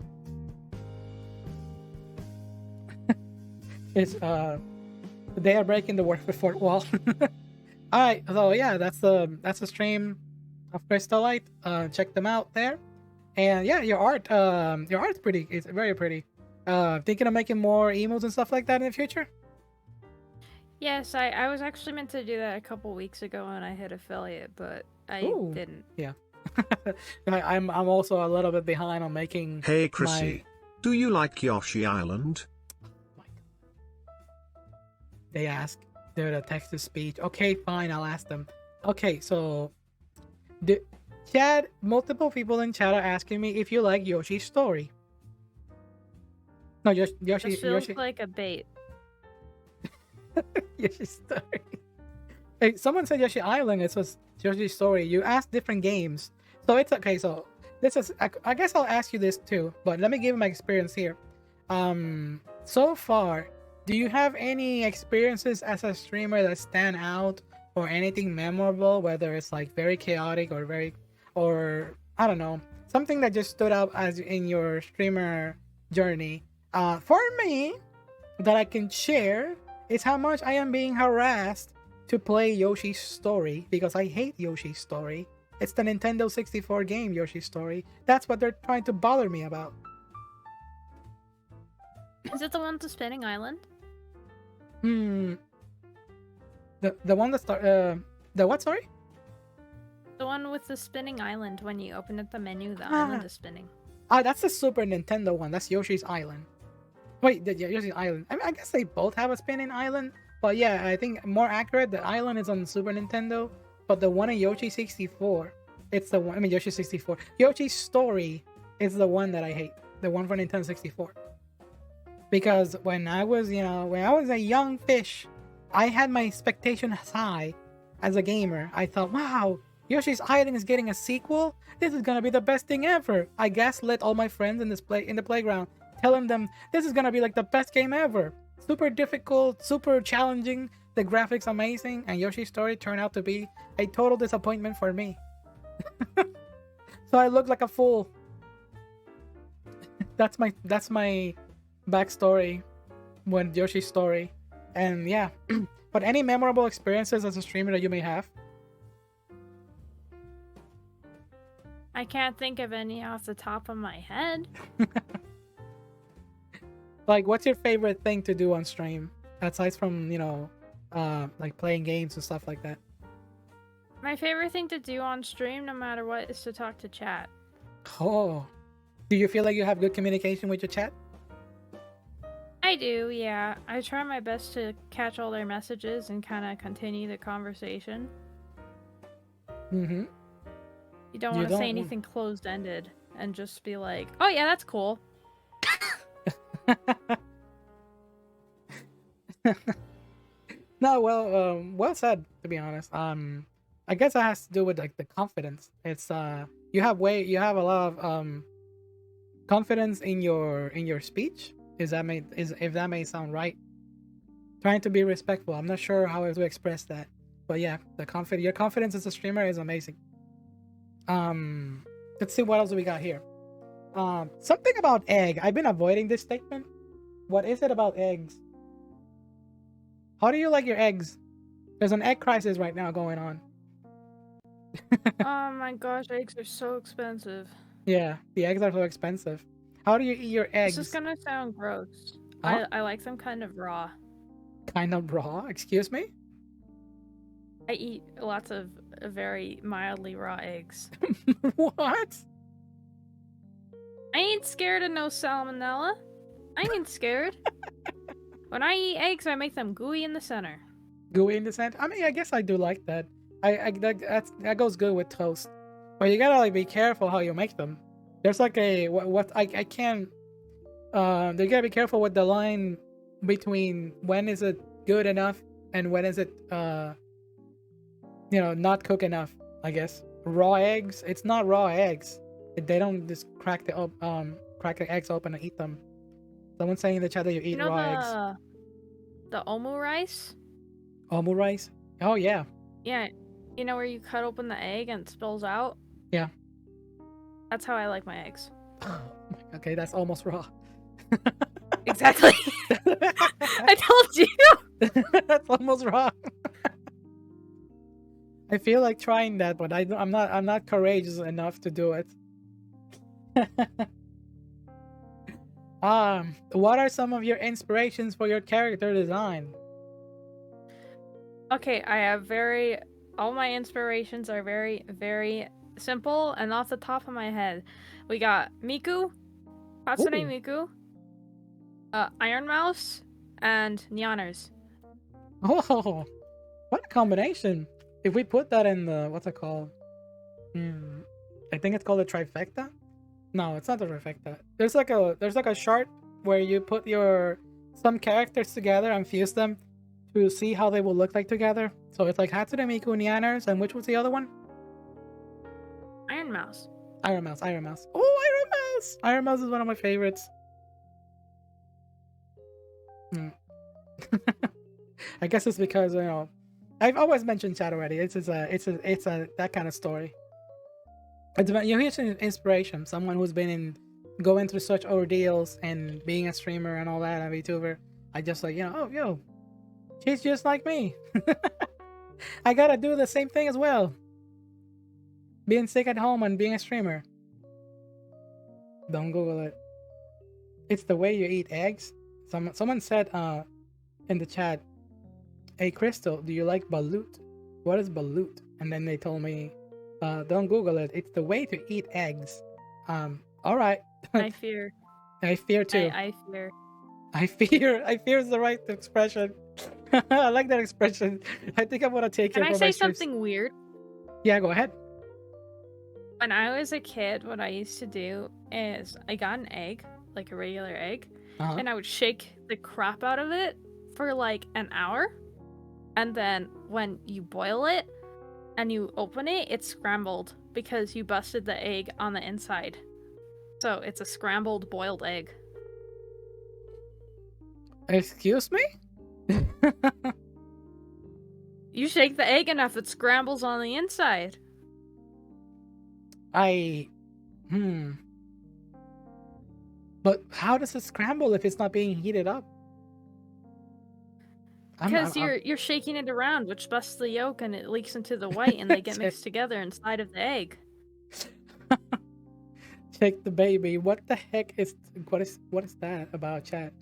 It's they are breaking the work before wall. All right, so yeah, that's the stream of Cryztalite. Check them out there. And yeah, your art's pretty. It's very pretty. Thinking of making more emotes and stuff like that in the future? Yes, I was actually meant to do that a couple weeks ago and I hit affiliate, but I didn't. Yeah. I'm also a little bit behind on making. Hey Chrissy, do you like Yoshi Island? They ask. They're the text to speech. Okay, fine, I'll ask them. Okay, so the chat, multiple people in chat are asking me if you like Yoshi's story. No, Yoshi. This feels like a bait. Yoshi's story. Hey, someone said Yoshi Island. It was Yoshi's story. You asked different games, so it's okay. So this is. I guess I'll ask you this too, but let me give my experience here. So far, do you have any experiences as a streamer that stand out or anything memorable? Whether it's like very chaotic or I don't know, something that just stood out as in your streamer journey. For me, that I can share is how much I am being harassed to play Yoshi's Story because I hate Yoshi's Story. It's the Nintendo 64 game, Yoshi's Story. That's what they're trying to bother me about. Is it the one with the spinning island? The one that the what? Sorry. The one with the spinning island. When you open up the menu, the island is spinning. That's the Super Nintendo one. That's Yoshi's Island. Wait, yeah, Yoshi's Island. I guess they both have a spinning island, but yeah, I think more accurate, the island is on Super Nintendo, but the one in Yoshi 64, it's the one. I mean, Yoshi 64. Yoshi's Story is the one that I hate. The one for Nintendo 64. Because when I was a young fish, I had my expectations high as a gamer. I thought, wow, Yoshi's Island is getting a sequel. This is gonna be the best thing ever. I gaslit all my friends in the playground, telling them this is gonna be like the best game ever. Super difficult, super challenging. The graphics amazing, and Yoshi's Story turned out to be a total disappointment for me. So I look like a fool. That's my backstory when Yoshi's Story, and yeah. But any memorable experiences as a streamer that you may have? I can't think of any off the top of my head. Like, what's your favorite thing to do on stream aside from like playing games and stuff like that? My favorite thing to do on stream, no matter what, is to talk to chat. Oh, do you feel like you have good communication with your chat? I do, yeah. I try my best to catch all their messages and kind of continue the conversation. Mm-hmm. You don't want to say anything closed-ended and just be like, oh yeah, that's cool. No, well said, to be honest. I guess it has to do with like the confidence. It's you have a lot of confidence in your speech. If that may sound right. Trying to be respectful. I'm not sure how to express that, but yeah, your confidence as a streamer is amazing. Let's see what else we got here. Something about egg. I've been avoiding this statement. What is it about eggs? How do you like your eggs? There's an egg crisis right now going on. Oh my gosh, eggs are so expensive. Yeah, the eggs are so expensive. How do you eat your eggs? This is gonna sound gross. Huh? I like them kind of raw. Kind of raw? Excuse me? I eat lots of very mildly raw eggs. What? I ain't scared of no salmonella. I ain't scared. When I eat eggs, I make them gooey in the center. Gooey in the center? I mean, I guess I do like that. That goes good with toast. But you gotta like be careful how you make them. There's like a I can't. You gotta be careful with the line between when is it good enough and when is it not cooked enough. I guess raw eggs. It's not raw eggs. They don't just crack the eggs open and eat them. Someone's saying in the chat that you eat raw eggs. The omu rice? Omu rice? Oh yeah. Yeah. You know where you cut open the egg and it spills out? Yeah. That's how I like my eggs. Okay, that's almost raw. Exactly. I told you. That's almost raw. I feel like trying that, but I'm not courageous enough to do it. What are some of your inspirations for your character design? Okay, I have all my inspirations are very, very simple and off the top of my head. We got Miku, Hatsune Miku, Iron Mouse, and Nyanners. Oh, what a combination! If we put that in the what's it called? I think it's called a trifecta. No, it's not a trifecta. There's like a chart where you put some characters together and fuse them to see how they will look like together. So it's like Hatsune Miku, Nyanners, and which was the other one? Iron Mouse. Iron Mouse. Oh, Iron Mouse! Iron Mouse is one of my favorites. I guess it's because I've always mentioned chat already. It's that kind of story. It's about, you hear some inspiration, someone who's been in going through such ordeals and being a streamer and all that, a VTuber. I just like, oh, yo, she's just like me. I gotta do the same thing as well. Being sick at home and being a streamer. Don't Google it. It's the way you eat eggs. Someone said in the chat, "Hey Crystal, do you like balut? What is balut?" And then they told me, "Don't Google it. It's the way to eat eggs." All right. I fear. I fear too. I fear. I fear. I fear is the right expression. I like that expression. I think I'm gonna take it. Can I for say my streams. something weird? Yeah, go ahead. When I was a kid, what I used to do is I got an egg, like a regular egg, and I would shake the crap out of it for like an hour. And then when you boil it and you open it, it's scrambled because you busted the egg on the inside. So it's a scrambled boiled egg. Excuse me? You shake the egg enough, it scrambles on the inside. But how does it scramble if it's not being heated up? Because you're shaking it around, which busts the yolk and it leaks into the white, and they get mixed together inside of the egg. Check the baby. What the heck is what is that about, chat?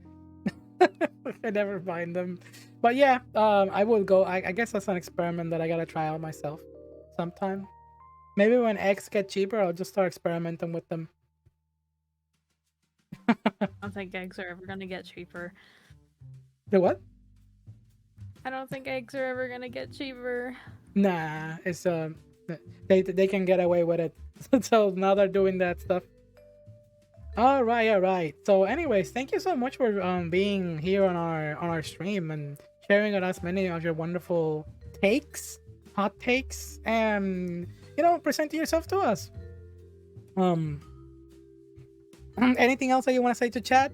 I never find them. But yeah, I will go. I guess that's an experiment that I gotta try out myself sometime. Maybe when eggs get cheaper, I'll just start experimenting with them. I don't think eggs are ever gonna get cheaper. The what? I don't think eggs are ever gonna get cheaper. Nah, it's they can get away with it. So now they're doing that stuff. All right. So anyways, thank you so much for being here on our stream and sharing with us many of your wonderful takes, hot takes, and presenting yourself to us. Anything else that you want to say to chat?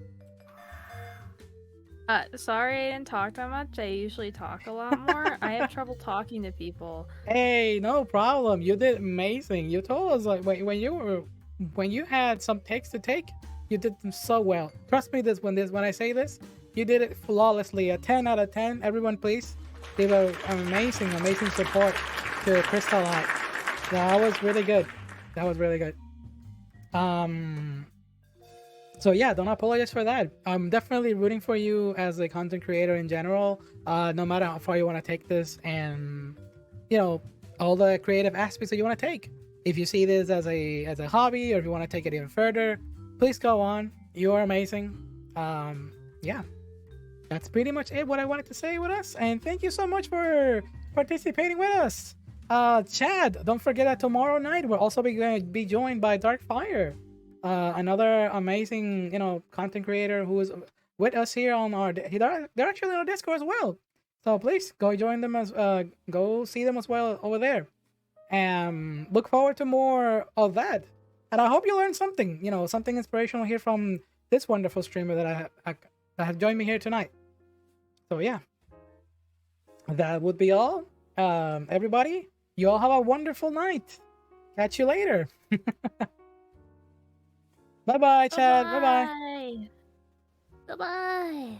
Sorry I didn't talk that much. I usually talk a lot more. I have trouble talking to people. Hey, no problem. You did amazing. You told us like when you had some takes to take, you did them so well. Trust me, when I say this, you did it flawlessly. A 10 out of 10. Everyone, please give an amazing support to Cryztalite. That was really good. So yeah, don't apologize for that. I'm definitely rooting for you as a content creator in general. No matter how far you want to take this, and all the creative aspects that you want to take. If you see this as a hobby, or if you want to take it even further, please go on. You are amazing. Yeah, that's pretty much it. What I wanted to say with us, and thank you so much for participating with us. Chad, don't forget that tomorrow night we're also going to be joined by Darkfire. Another amazing, content creator who is with us here on they're actually on our Discord as well. So please go join them go see them as well over there. And look forward to more of that. And I hope you learned something, something inspirational here from this wonderful streamer that have joined me here tonight. So yeah, that would be all. Everybody, you all have a wonderful night. Catch you later. Bye-bye, Chad. Bye-bye. Bye-bye.